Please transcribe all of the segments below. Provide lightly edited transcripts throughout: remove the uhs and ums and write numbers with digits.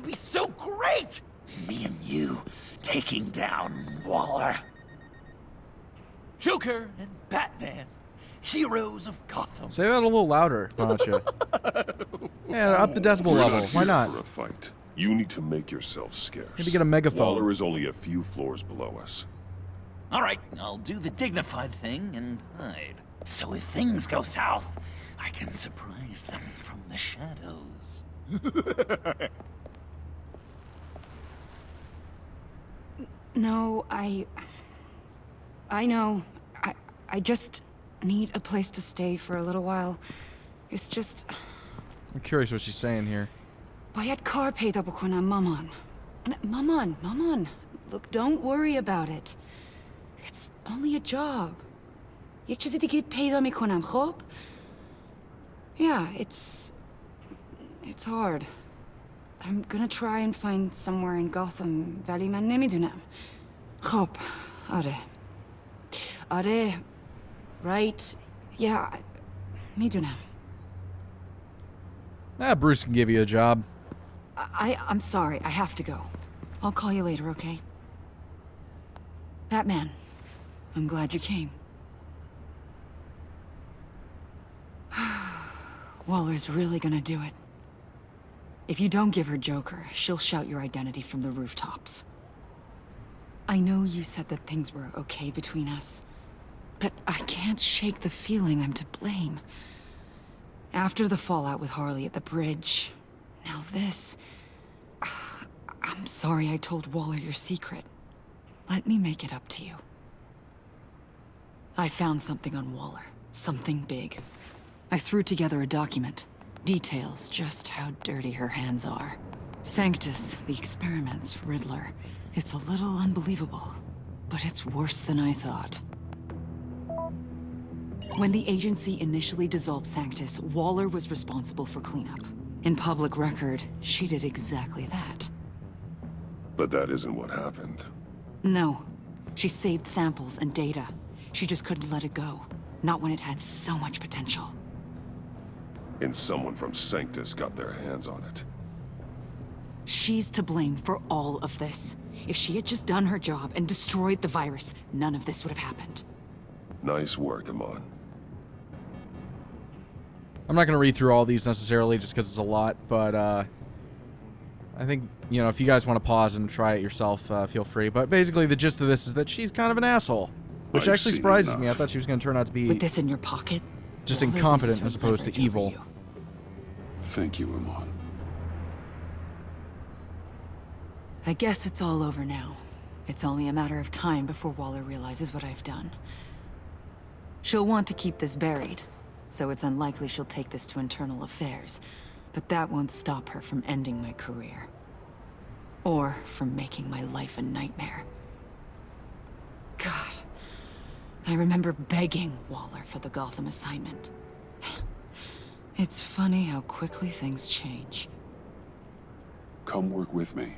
could be so great! Me and you taking down Waller. Joker and Batman, heroes of Gotham. Say that a little louder, why don't you? Yeah, up the decibel level. Why not? For a fight. You need to make yourself scarce. Maybe get a megaphone. Waller is only a few floors below us. All right, I'll do the dignified thing and hide. So if things go south, I can surprise them from the shadows. No, I know. I just need a place to stay for a little while. It's just... I'm curious what she's saying here. Bayad kar peyda bکنم مامان. Maman. Look, don't worry about it. It's only a job. یک چیزی دیگه پیدا میکنم خب؟ Yeah, it's hard. I'm gonna try and find somewhere in Gotham ولی من نمیدونم. خب، آره. Right. Yeah, میدونم. Bruce can give you a job. I'm sorry, I have to go. I'll call you later, okay? Batman, I'm glad you came. Waller's really gonna do it. If you don't give her Joker, she'll shout your identity from the rooftops. I know you said that things were okay between us, but I can't shake the feeling I'm to blame. After the fallout with Harley at the bridge, now this... I'm sorry I told Waller your secret. Let me make it up to you. I found something on Waller. Something big. I threw together a document. Details just how dirty her hands are. Sanctus, the experiments, Riddler. It's a little unbelievable, but it's worse than I thought. When the agency initially dissolved Sanctus, Waller was responsible for cleanup. In public record, she did exactly that. But that isn't what happened. No. She saved samples and data. She just couldn't let it go. Not when it had so much potential. And someone from Sanctus got their hands on it. She's to blame for all of this. If she had just done her job and destroyed the virus, none of this would have happened. Nice work, Amon. I'm not going to read through all these necessarily just because it's a lot, but I think, you know, if you guys want to pause and try it yourself, feel free. But basically the gist of this is that she's kind of an asshole, which I've actually seen surprises enough. me. I thought she was going to turn out to be With this in your pocket, just Waller incompetent loses as opposed to her leverage over evil. you. Thank you, Amon. I guess it's all over now. It's only a matter of time before Waller realizes what I've done. She'll want to keep this buried, so it's unlikely she'll take this to internal affairs. But that won't stop her from ending my career. Or from making my life a nightmare. God, I remember begging Waller for the Gotham assignment. It's funny how quickly things change. Come work with me.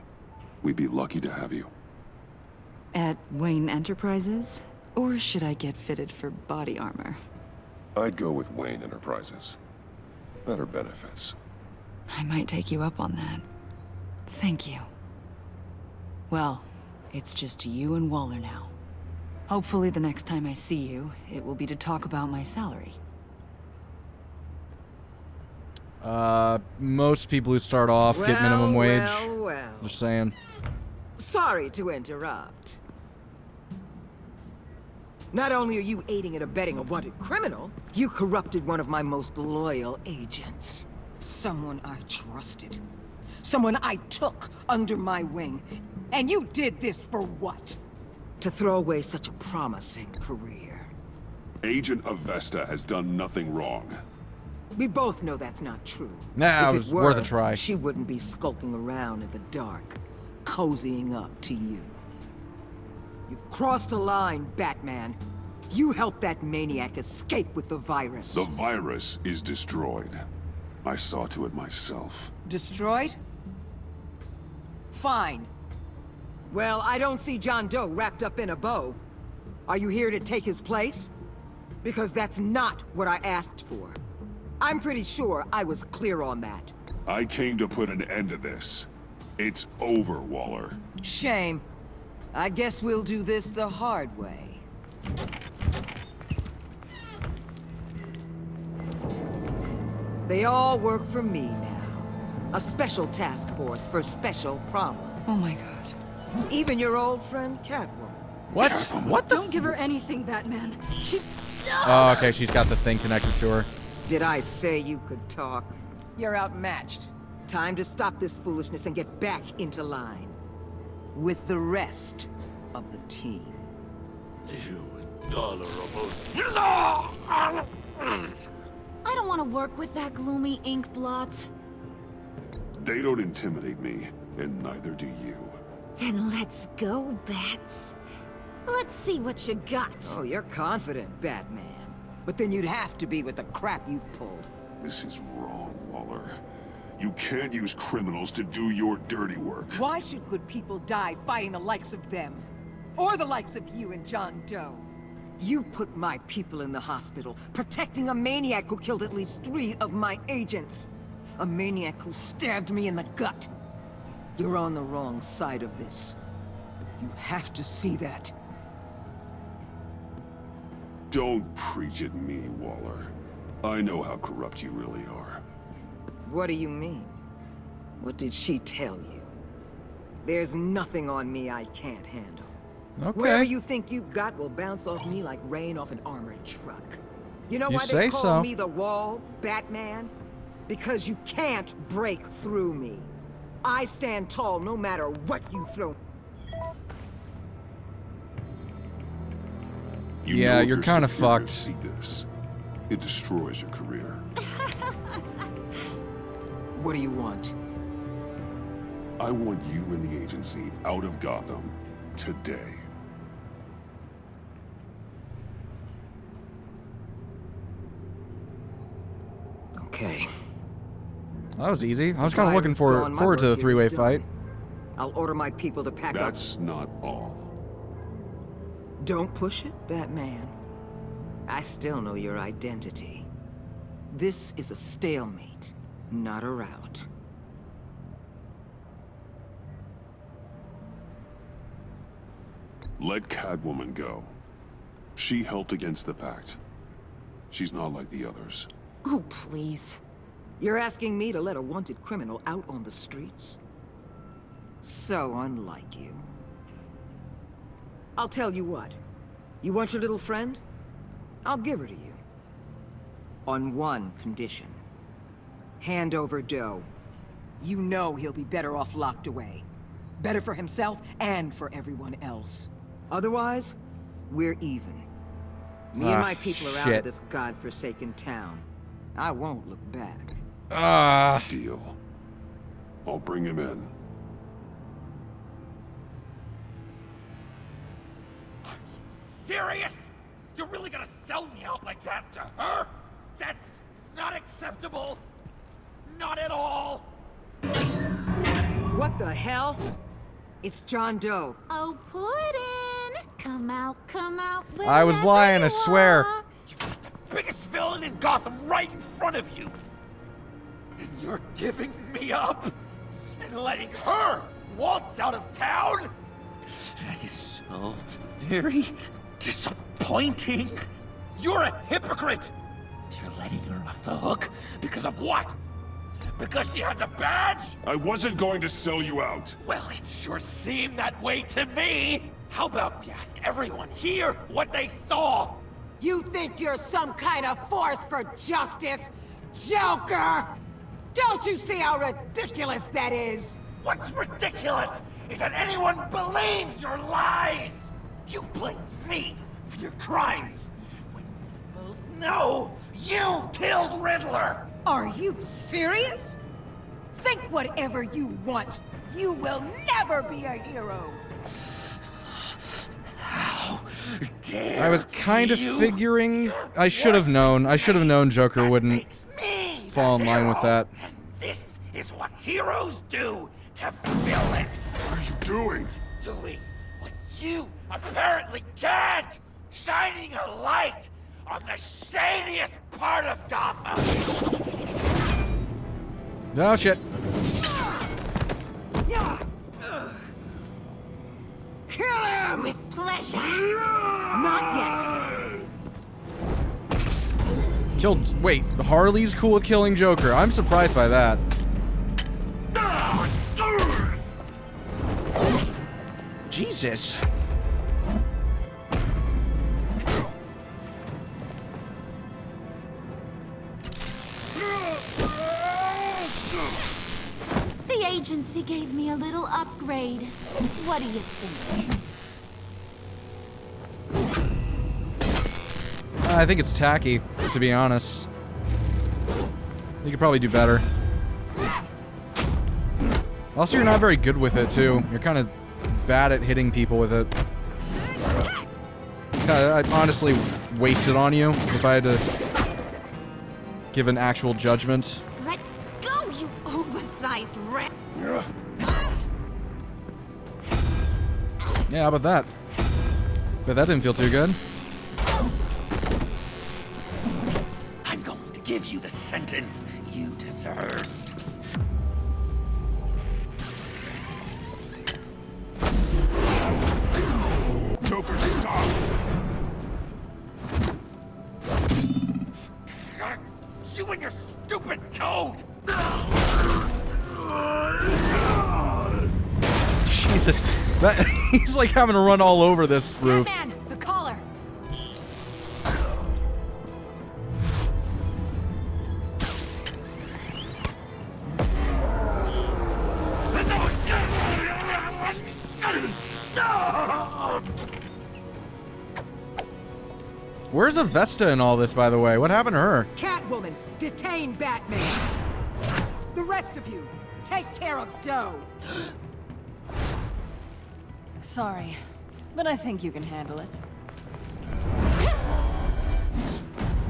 We'd be lucky to have you. At Wayne Enterprises? Or should I get fitted for body armor? I'd go with Wayne Enterprises. Better benefits. I might take you up on that. Thank you. Well, it's just you and Waller now. Hopefully the next time I see you, it will be to talk about my salary. Most people who start off get minimum wage. Well. Just saying. Sorry to interrupt. Not only are you aiding and abetting a wanted criminal, you corrupted one of my most loyal agents. Someone I trusted. Someone I took under my wing. And you did this for what? To throw away such a promising career. Agent Avesta has done nothing wrong. We both know that's not true. Nah, If it was were, worth a try. She wouldn't be skulking around in the dark, cozying up to you. You've crossed a line, Batman. You helped that maniac escape with the virus. The virus is destroyed. I saw to it myself. Destroyed? Fine. Well, I don't see John Doe wrapped up in a bow. Are you here to take his place? Because that's not what I asked for. I'm pretty sure I was clear on that. I came to put an end to this. It's over, Waller. Shame. I guess we'll do this the hard way. They all work for me now. A special task force for special problems. Oh my god. Even your old friend Catwoman. What? What the? Don't give her anything, Batman. Oh, okay. She's got the thing connected to her. Did I say you could talk? You're outmatched. Time to stop this foolishness and get back into line. With the rest of the team. You intolerable. I don't want to work with that gloomy ink blot. They don't intimidate me, and neither do you. Then let's go, Bats. Let's see what you got. Oh, you're confident, Batman. But then you'd have to be with the crap you've pulled. This is wrong, Waller. You can't use criminals to do your dirty work. Why should good people die fighting the likes of them? Or the likes of you and John Doe? You put my people in the hospital, protecting a maniac who killed at least 3 of my agents. A maniac who stabbed me in the gut. You're on the wrong side of this. You have to see that. Don't preach at me, Waller. I know how corrupt you really are. What do you mean? What did she tell you? There's nothing on me I can't handle. Okay. Whatever you think you got will bounce off me like rain off an armored truck. You know You why say they call so. me the Wall, Batman? Because you can't break through me. I stand tall no matter what you throw. You Yeah, know if you're your kinda superiors fucked. See this. It destroys your career. What do you want? I want you and the agency out of Gotham today. Okay. That was easy. I was kind of Virus looking gone, my forward to the work here three-way is done. fight. I'll order my people to pack up. That's not all. Don't push it, Batman. I still know your identity. This is a stalemate, not a rout. Let Catwoman go. She helped against the Pact. She's not like the others. Oh, please. You're asking me to let a wanted criminal out on the streets? So unlike you. I'll tell you what. You want your little friend? I'll give her to you. On one condition. Hand over Doe. You know he'll be better off locked away. Better for himself and for everyone else. Otherwise, we're even. Me and my people are out shit. of this godforsaken town. I won't look back. Deal. I'll bring him in. Serious? You're really gonna sell me out like that to her? That's not acceptable. Not at all. What the hell? It's John Doe. Oh, Puddin'! Come out, I was lying, I wherever you swear. are. You've got the biggest villain in Gotham right in front of you. And you're giving me up? And letting her waltz out of town? That is so very disappointing. You're a hypocrite. You're letting her off the hook because of what? Because she has a badge? I wasn't going to sell you out. Well, it sure seemed that way to me. How about we ask everyone here what they saw? You think you're some kind of force for justice, Joker? Don't you see how ridiculous that is? What's ridiculous is that anyone believes your lies. You blame me for your crimes when we both know you killed Riddler. Are you serious? Think whatever you want. You will never be a hero. How dare I was kind of you? figuring I should have known. I should have known Joker That wouldn't makes me fall the in line with hero. that. And this is what heroes do to villains. What are you doing? Doing what you apparently can't. Shining a light on the shadiest part of Gotham. Oh shit. Yeah. With pleasure. Not yet. Wait, Harley's cool with killing Joker. I'm surprised by that. Jesus. The agency gave me a little upgrade. What do you think? I think it's tacky, to be honest. You could probably do better. Also, you're not very good with it, too. You're kind of bad at hitting people with it. I'd honestly waste it on you if I had to give an actual judgment. Let go, you oversized rat! Yeah, how about that? But that didn't feel too good. I'm going to give you the sentence you deserve. Joker, stop! You and your stupid toad! Jesus. He's like having to run all over this roof. Man, the collar. Where's Avesta in all this, by the way? What happened to her? Catwoman, detain Batman. The rest of you, take care of Doe. Sorry, but I think you can handle it.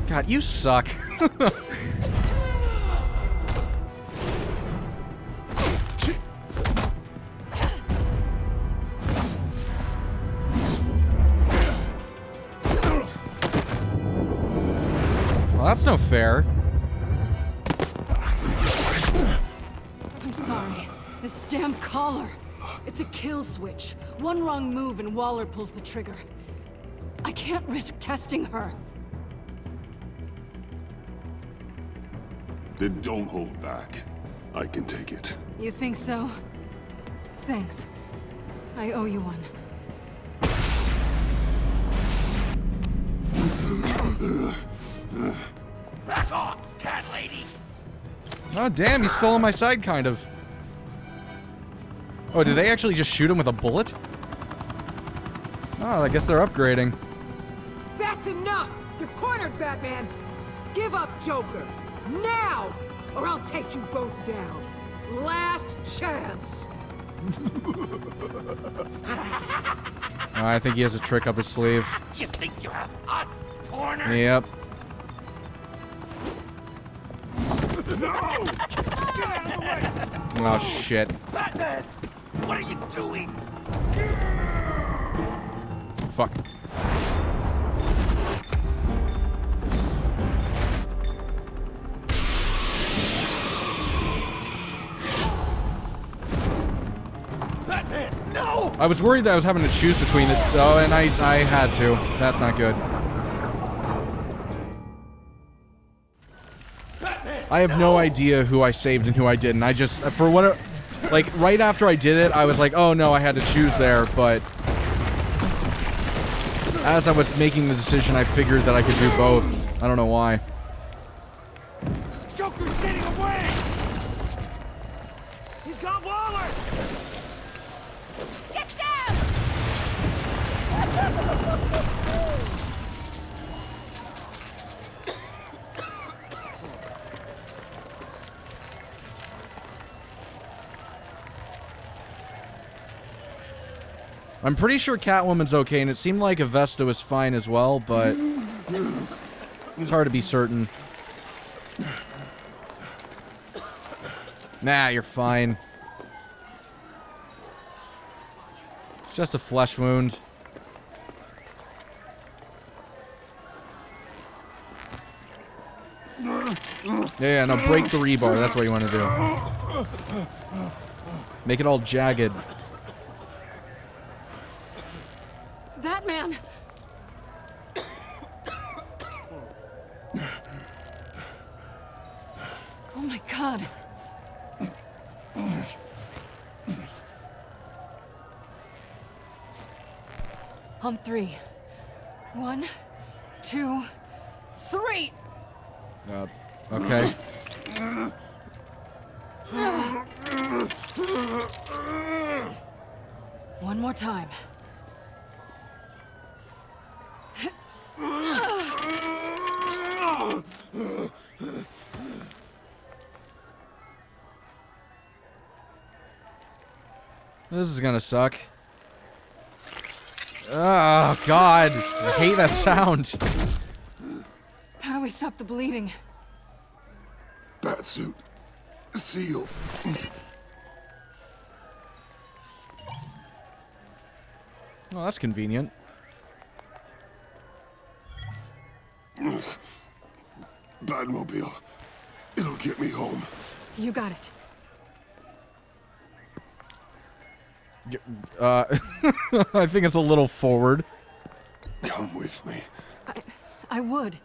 God, you suck. Well, that's no fair. I'm sorry. This damn collar. It's a kill switch. One wrong move and Waller pulls the trigger. I can't risk testing her. Then don't hold back. I can take it. You think so? Thanks. I owe you one. Back off, cat lady! Oh, damn, he's still on my side, kind of. Oh, did they actually just shoot him with a bullet? Oh, I guess they're upgrading. That's enough! You're cornered, Batman! Give up, Joker! Now! Or I'll take you both down. Last chance! Oh, I think he has a trick up his sleeve. You think you have us cornered? Yep. No! Get out of the way! Oh, shit. Batman! What are you doing? Fuck. Batman, no! I was worried that I was having to choose between it, so, and I had to. That's not good. Batman! I have no idea who I saved and who I didn't. I just, for what, like, right after I did it, I was like, oh no, I had to choose there, but as I was making the decision, I figured that I could do both. I don't know why. Joker's getting away! He's got Waller! Get down! I'm pretty sure Catwoman's okay, and it seemed like Avesta was fine as well, but it's hard to be certain. Nah, you're fine. It's just a flesh wound. Yeah, no, break the rebar. That's what you want to do. Make it all jagged. Batman! Oh my God. On 3. 1, 2, 3! Okay. One more time. This is gonna suck. Oh, God. I hate that sound. How do we stop the bleeding? Batsuit. Seal. Oh, that's convenient. Batmobile. It'll get me home. You got it. I think it's a little forward. Come with me. I would.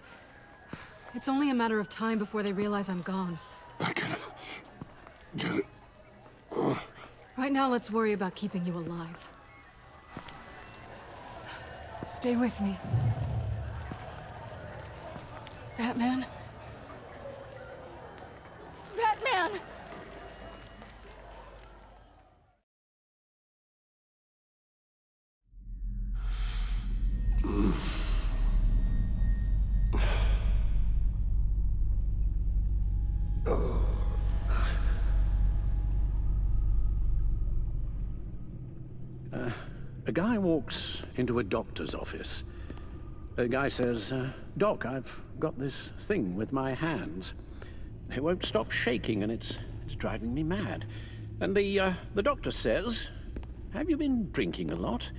It's only a matter of time before they realize I'm gone. I can get it. Right now, let's worry about keeping you alive. Stay with me. Batman? Batman! A guy walks into a doctor's office. The guy says, Doc, I've got this thing with my hands. They won't stop shaking and it's driving me mad. And the doctor says, have you been drinking a lot?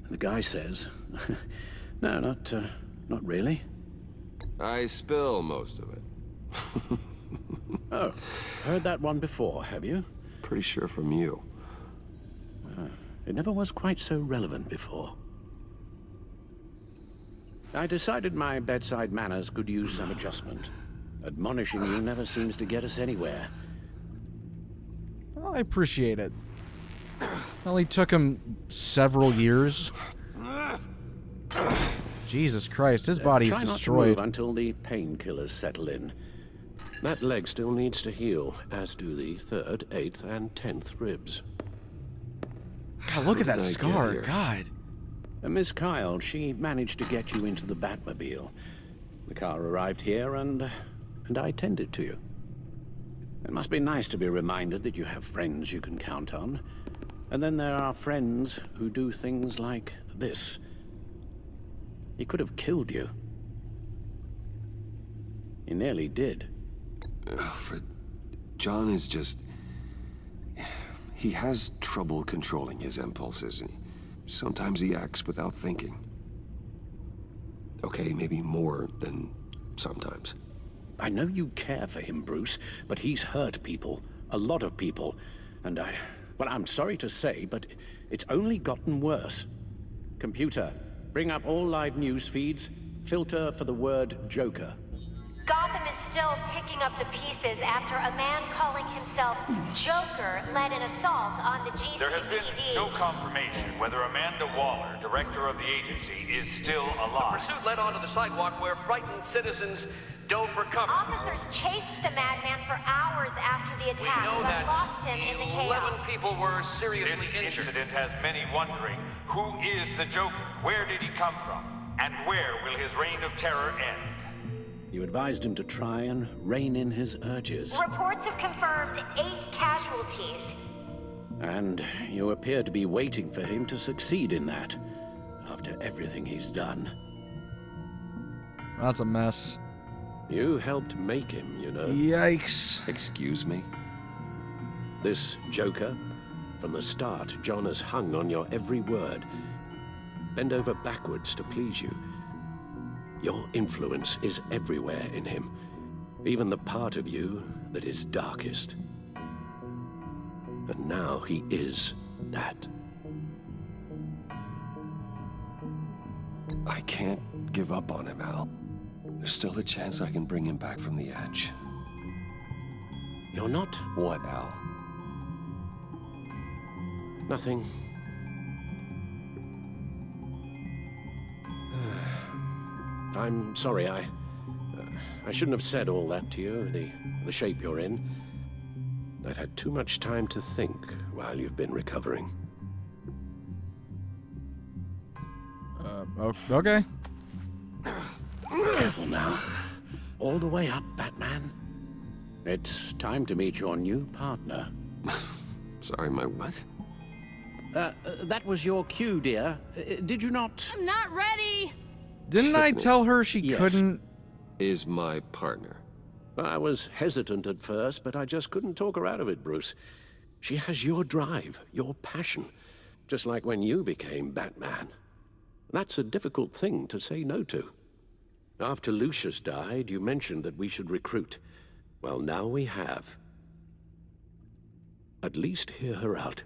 And the guy says, no, not really. I spill most of it. Oh, heard that one before, have you? Pretty sure from you. It never was quite so relevant before. I decided my bedside manners could use some adjustment. Admonishing you never seems to get us anywhere. Well, I appreciate it. Well, it took him several years. Jesus Christ, his body's Try not to destroyed. move until the painkillers settle in. That leg still needs to heal, as do the 3rd, 8th, and 10th ribs. God, look at that How did I get scar. here? God. Miss Kyle, she managed to get you into the Batmobile. The car arrived here, and I tended to you. It must be nice to be reminded that you have friends you can count on. And then there are friends who do things like this. He could have killed you. He nearly did. Alfred, John is just... He has trouble controlling his impulses. Sometimes he acts without thinking. Okay, maybe more than sometimes. I know you care for him, Bruce, but he's hurt people. A lot of people. And well, I'm sorry to say, but it's only gotten worse. Computer, bring up all live news feeds. Filter for the word Joker. Gotham is still picking up the pieces after a man calling himself Joker led an assault on the GCPD. There has been no confirmation whether Amanda Waller, director of the agency, is still alive. The pursuit led onto the sidewalk where frightened citizens dove for cover. Officers chased the madman for hours after the We attack, know but that lost him in the chaos. 11 people were seriously injured. This incident has many wondering, who is the Joker? Where did he come from? And where will his reign of terror end? You advised him to try and rein in his urges. Reports have confirmed 8 casualties. And you appear to be waiting for him to succeed in that, after everything he's done. That's a mess. You helped make him, you know. Yikes. Excuse me? This Joker, from the start, John has hung on your every word. Bend over backwards to please you. Your influence is everywhere in him, even the part of you that is darkest. And now he is that. I can't give up on him, Al. There's still a chance I can bring him back from the edge. You're not? What, Al? Nothing. I'm sorry, I shouldn't have said all that to you, the shape you're in. I've had too much time to think while you've been recovering. Okay. Careful now. All the way up, Batman. It's time to meet your new partner. Sorry, my what? That was your cue, dear. Did you not? I'm not ready! Didn't I tell her she Yes. couldn't? Is my partner. I was hesitant at first, but I just couldn't talk her out of it, Bruce. She has your drive, your passion, just like when you became Batman. That's a difficult thing to say no to. After Lucius died, you mentioned that we should recruit. Well, now we have. At least hear her out.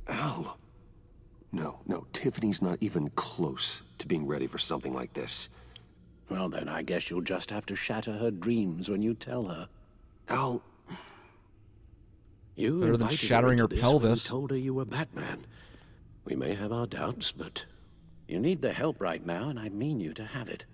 Al. No, Tiffany's not even close to being ready for something like this. Well, then I guess you'll just have to shatter her dreams when you tell her. Al. You Better than invited shattering her her into this pelvis. when you told her you were Batman. We may have our doubts, but you need the help right now, and I mean you to have it.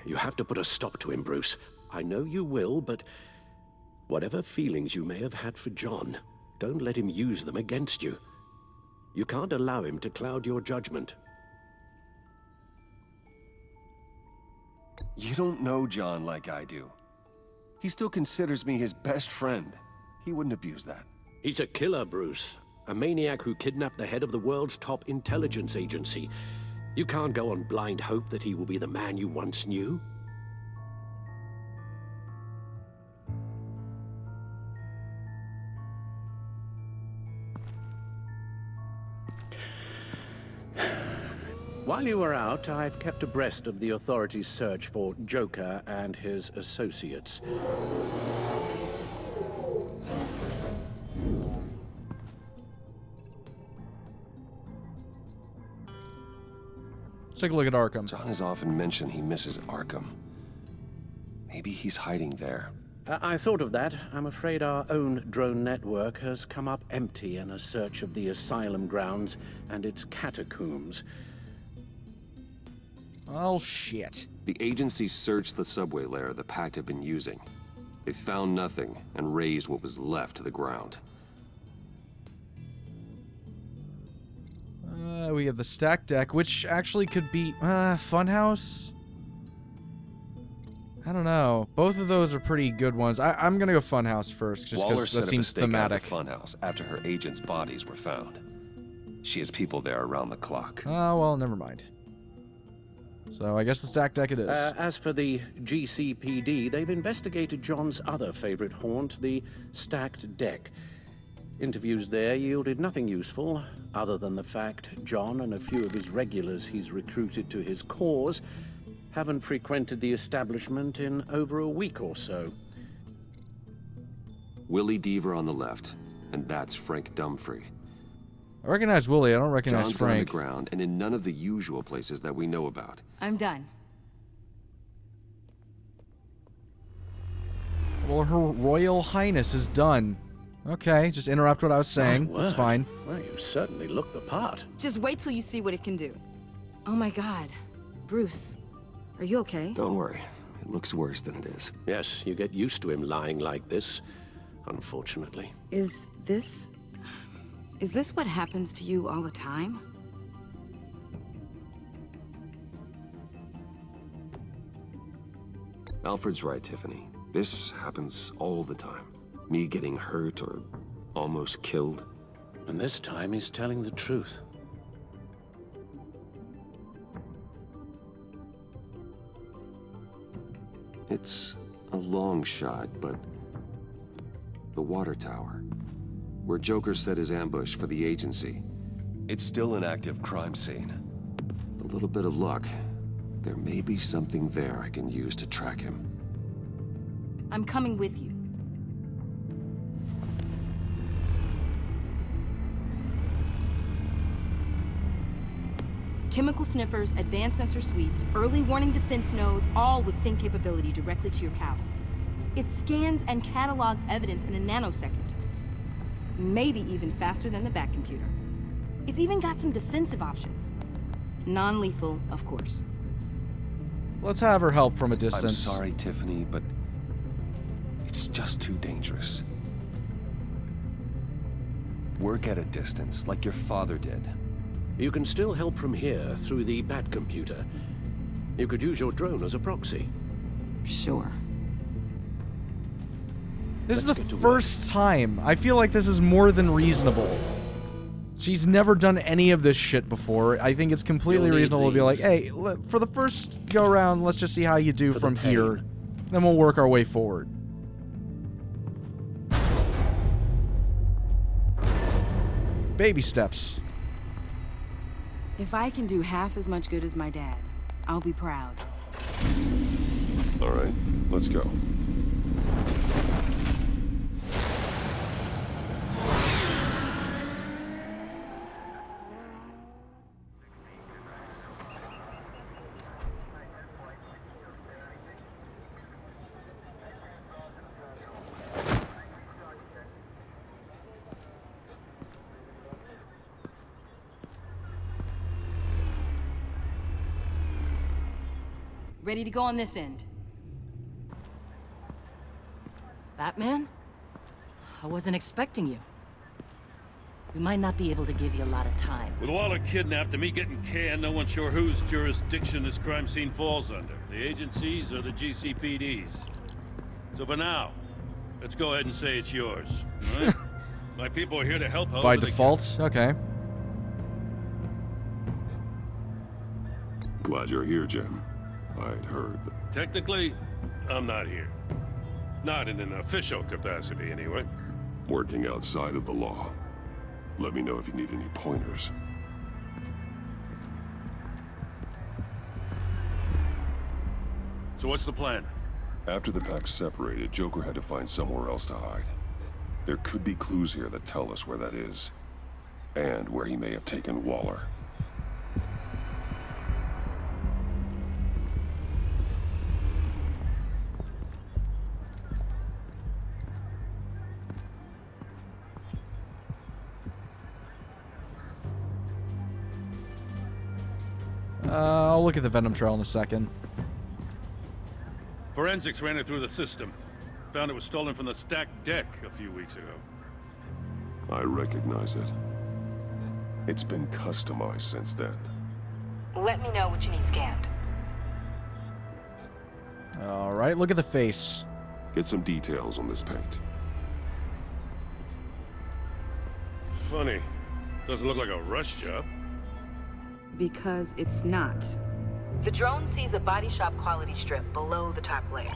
You have to put a stop to him, Bruce. I know you will, but whatever feelings you may have had for John, don't let him use them against you. You can't allow him to cloud your judgment. You don't know John like I do. He still considers me his best friend. He wouldn't abuse that. He's a killer, Bruce. A maniac who kidnapped the head of the world's top intelligence agency. You can't go on blind hope that he will be the man you once knew. While you were out, I've kept abreast of the authorities' search for Joker and his associates. Let's take a look at Arkham. John has often mentioned he misses Arkham. Maybe he's hiding there. I thought of that. I'm afraid our own drone network has come up empty in a search of the asylum grounds and its catacombs. Oh, shit. The agency searched the subway lair the Pact had been using. They found nothing and razed what was left to the ground. We have the stack deck, which actually could be Funhouse. I don't know. Both of those are pretty good ones. I'm gonna go Funhouse first, just Waller because set that up a seems stake out thematic. at the Funhouse after her agents' bodies were found. She has people there around the clock. Oh, well, never mind. So I guess the stack deck it is. As for the GCPD, they've investigated John's other favorite haunt, the stacked deck. Interviews there yielded nothing useful, other than the fact John and a few of his regulars he's recruited to his cause haven't frequented the establishment in over a week or so. Willie Deaver on the left, and that's Frank Dumfrey. I recognize Willie, I don't recognize John's Frank. underground and in none of the usual places that we know about. I'm done. Well, Her Royal Highness is done. Okay, just interrupt what I was saying. My That's word. fine. Well, you certainly look the part. Just wait till you see what it can do. Oh my god. Bruce, are you okay? Don't worry, it looks worse than it is. Yes, you get used to him lying like this, unfortunately. Is this what happens to you all the time? Alfred's right, Tiffany. This happens all the time. Me getting hurt or almost killed. And this time he's telling the truth. It's a long shot, but the water tower. where Joker set his ambush for the agency. It's still an active crime scene. With a little bit of luck, there may be something there I can use to track him. I'm coming with you. Chemical sniffers, advanced sensor suites, early warning defense nodes, all with sync capability directly to your cow. It scans and catalogs evidence in a nanosecond. Maybe even faster than the back computer. It's even got some defensive options. Non-lethal, of course. Let's have her help from a distance. I'm sorry, Tiffany, but it's just too dangerous. Work at a distance, like your father did. You can still help from here through the Bat computer. You could use your drone as a proxy. Sure. This is the first time. I feel like this is more than reasonable. She's never done any of this shit before. I think it's completely reasonable to be like, hey, for the first go-around, let's just see how you do from here. Then we'll work our way forward. Baby steps. If I can do half as much good as my dad, I'll be proud. All right, let's go. Ready to go on this end. Batman? I wasn't expecting you. We might not be able to give you a lot of time. With Waller kidnapped and me getting canned, no one's sure whose jurisdiction this crime scene falls under. The agencies or the GCPD's. So for now, let's go ahead and say it's yours. All right? My people are here to help. By default? Okay. Glad you're here, Jim. I'd heard. Technically, I'm not here. Not in an official capacity, anyway. Working outside of the law. Let me know if you need any pointers. So what's the plan? After the pack separated, Joker had to find somewhere else to hide. There could be clues here that tell us where that is. And where he may have taken Waller. I'll look at the Venom trail in a second. Forensics ran it through the system. Found it was stolen from the stacked deck a few weeks ago. I recognize it. It's been customized since then. Let me know what you need scanned. Alright, look at the face. Get some details on this paint. Funny. Doesn't look like a rush job. Because it's not. The drone sees a body shop quality strip below the top layer.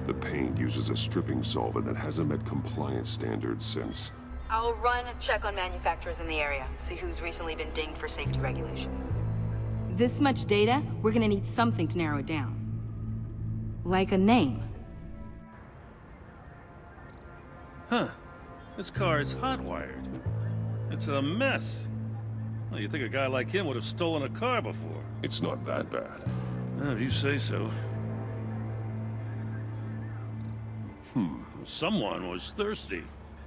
The paint uses a stripping solvent that hasn't met compliance standards since. I'll run a check on manufacturers in the area, see who's recently been dinged for safety regulations. This much data, we're gonna need something to narrow it down. Like a name. Huh. This car is hot-wired. It's a mess. Well, you'd think a guy like him would have stolen a car before. It's not that bad. Well, if you say so. Someone was thirsty.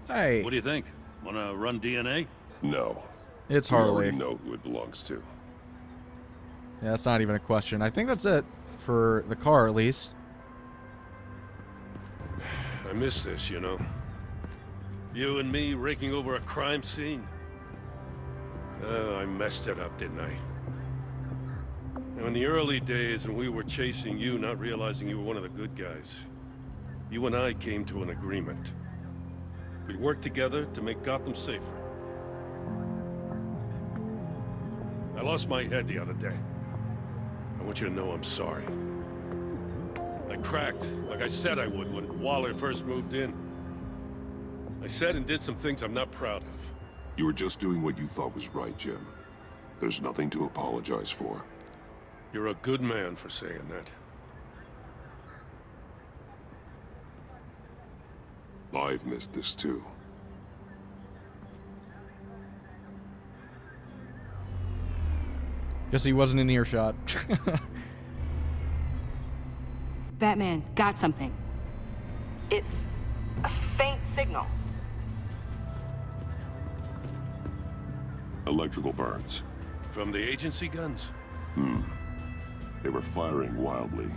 Hey. What do you think? Wanna run DNA? No. It's We Harley. already know who it belongs to. Yeah, that's not even a question. I think that's it. For the car, at least. I miss this, you know. You and me raking over a crime scene. Oh, I messed it up, didn't I? Now, in the early days when we were chasing you, not realizing you were one of the good guys, you and I came to an agreement. We'd work together to make Gotham safer. I lost my head the other day. I want you to know I'm sorry. I cracked, like I said I would when Waller first moved in. I said and did some things I'm not proud of. You were just doing what you thought was right, Jim. There's nothing to apologize for. You're a good man for saying that. I've missed this too. Guess he wasn't in earshot. Batman, got something. It's a faint signal. Electrical burns. From the agency guns? They were firing wildly.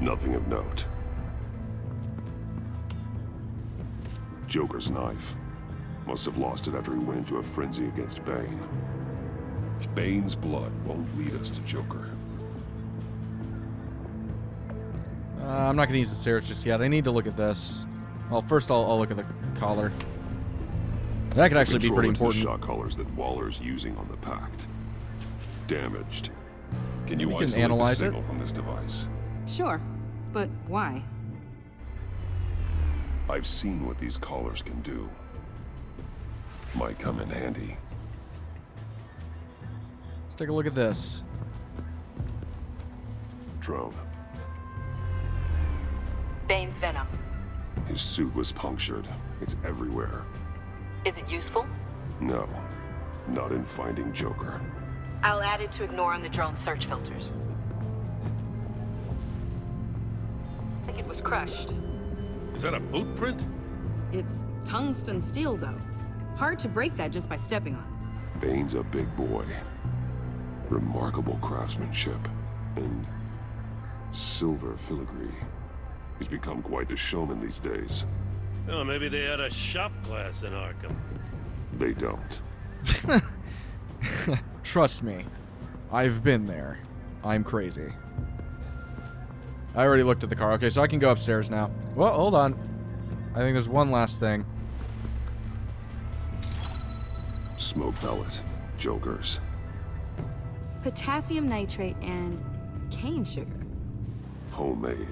Nothing of note. Joker's knife. Must have lost it after he went into a frenzy against Bane. Bane's blood won't lead us to Joker. I'm not gonna use the stairs just yet. I need to look at this. Well, first I'll look at the collar. That could actually be pretty important. The shot collars that Waller's using on the Pact. Damaged. Can you We can isolate analyze the it. signal from this device? Sure, but why? I've seen what these collars can do. Might come in handy. Let's take a look at this. Drone. Bane's venom. His suit was punctured. It's everywhere. Is it useful? No. Not in finding Joker. I'll add it to ignore on the drone search filters. I think it was crushed. Is that a boot print? It's tungsten steel, though. Hard to break that just by stepping on it. Bane's a big boy. Remarkable craftsmanship. And silver filigree. He's become quite the showman these days. Oh, maybe they had a shop class in Arkham. They don't. Trust me. I've been there. I'm crazy. I already looked at the car. Okay, so I can go upstairs now. Well, hold on. I think there's one last thing. Smoke pellet. Jokers. Potassium nitrate and cane sugar. Homemade.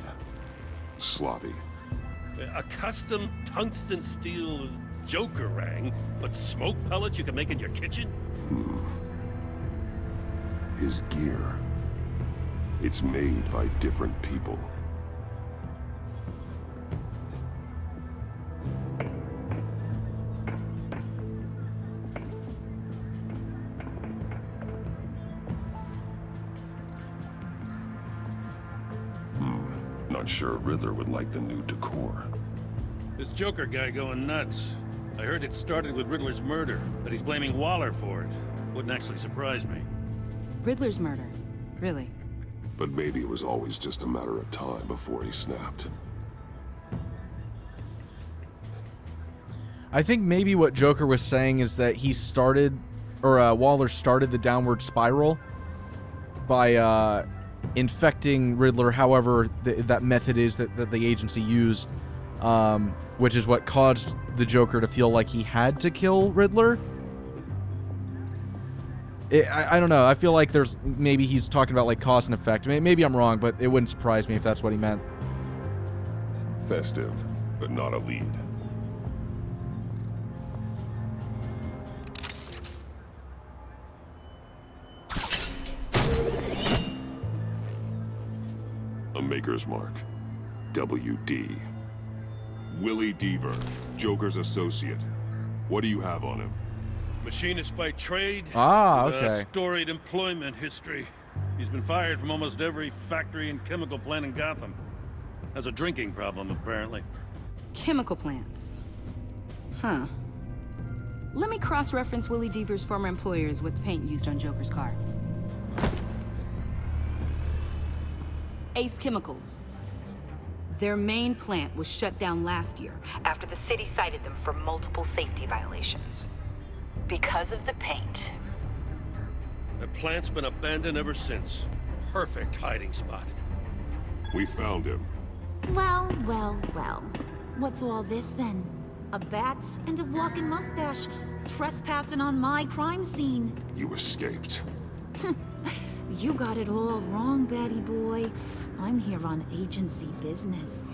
Sloppy. A custom tungsten steel Joker rang, but smoke pellets you can make in your kitchen? His gear. It's made by different people. Not sure Riddler would like the new decor. This Joker guy going nuts. I heard it started with Riddler's murder, but he's blaming Waller for it. Wouldn't actually surprise me. Riddler's murder. Really? But maybe it was always just a matter of time before he snapped. I think maybe what Joker was saying is that he started, or Waller started the downward spiral by infecting Riddler, however that method is that the agency used, which is what caused the Joker to feel like he had to kill Riddler. I don't know. I feel like maybe he's talking about like cause and effect. Maybe I'm wrong, but it wouldn't surprise me if that's what he meant. Festive, but not a lead. A maker's mark. WD. Willie Deaver, Joker's associate. What do you have on him? Machinist by trade. Ah, with okay. a storied employment history. He's been fired from almost every factory and chemical plant in Gotham. Has a drinking problem, apparently. Chemical plants. Huh. Let me cross-reference Willie Deaver's former employers with the paint used on Joker's car. Ace Chemicals. Their main plant was shut down last year. After the city cited them for multiple safety violations. Because of the paint. The plant's been abandoned ever since. Perfect hiding spot. We found him. Well, well, well. What's all this then? A bat and a walking mustache, trespassing on my crime scene. You escaped. You got it all wrong, Batty boy. I'm here on agency business.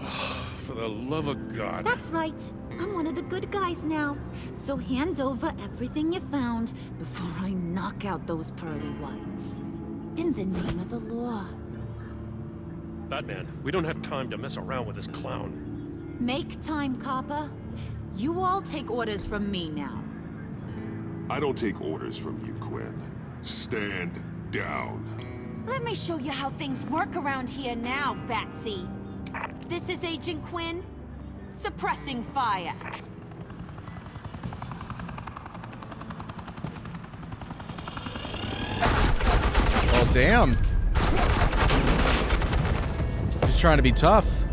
For the love of God. That's right. I'm one of the good guys now. So hand over everything you found before I knock out those pearly whites. In the name of the law. Batman, we don't have time to mess around with this clown. Make time, copper. You all take orders from me now. I don't take orders from you, Quinn. Stand down. Let me show you how things work around here now, Batsy. This is Agent Quinn, suppressing fire. Oh, damn. He's trying to be tough.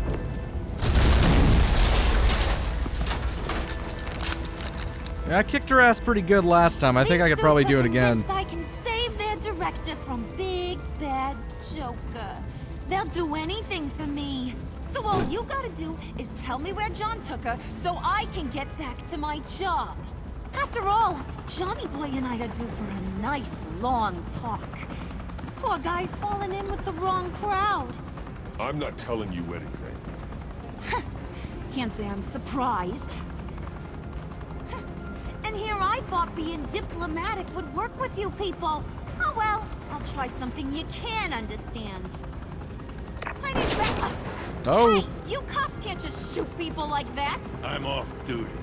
Yeah, I kicked her ass pretty good last time. I think I could probably do it again. I can save their director from Big Bad Joker. They'll do anything for me. So all you gotta do is tell me where John took her so I can get back to my job. After all, Johnny Boy and I are due for a nice long talk. Poor guy's falling in with the wrong crowd. I'm not telling you anything. Can't say I'm surprised. And here I thought being diplomatic would work with you people. Oh well, I'll try something you can understand. I need that. Oh. Hey, you cops can't just shoot people like that. I'm off duty.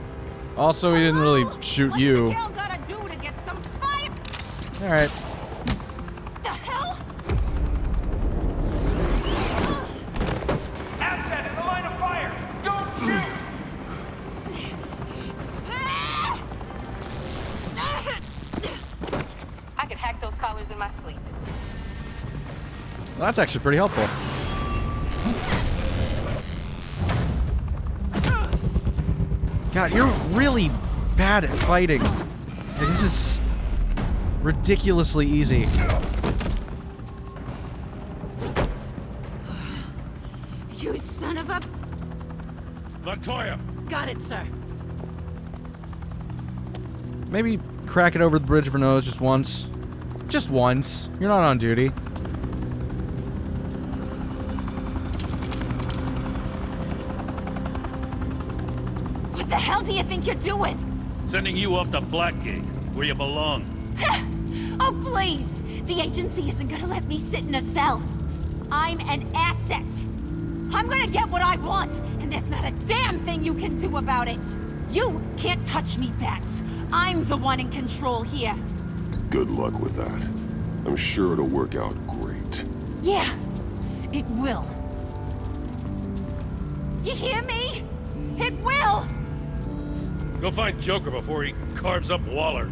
Also, he didn't really shoot you. What's the girl gotta do to get some fire? All right. The hell? Asset in the line of fire! Don't shoot! I could hack those collars in my sleep. Well, that's actually pretty helpful. God, you're really bad at fighting. Like, this is ridiculously easy. You son of a... Montoya! Got it, sir. Maybe crack it over the bridge of her nose just once. Just once. You're not on duty. What the hell do you think you're doing? Sending you off to Blackgate, where you belong. Oh, please! The agency isn't gonna let me sit in a cell. I'm an asset. I'm gonna get what I want, and there's not a damn thing you can do about it. You can't touch me, Bats. I'm the one in control here. Good luck with that. I'm sure it'll work out great. Yeah, it will. You hear me? It will! Go find Joker before he carves up Waller.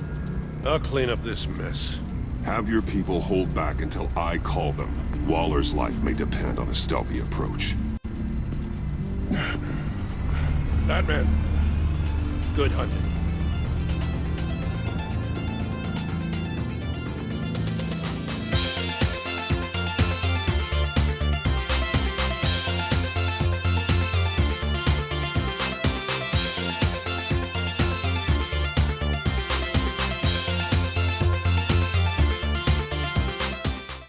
I'll clean up this mess. Have your people hold back until I call them. Waller's life may depend on a stealthy approach. Batman, good hunting.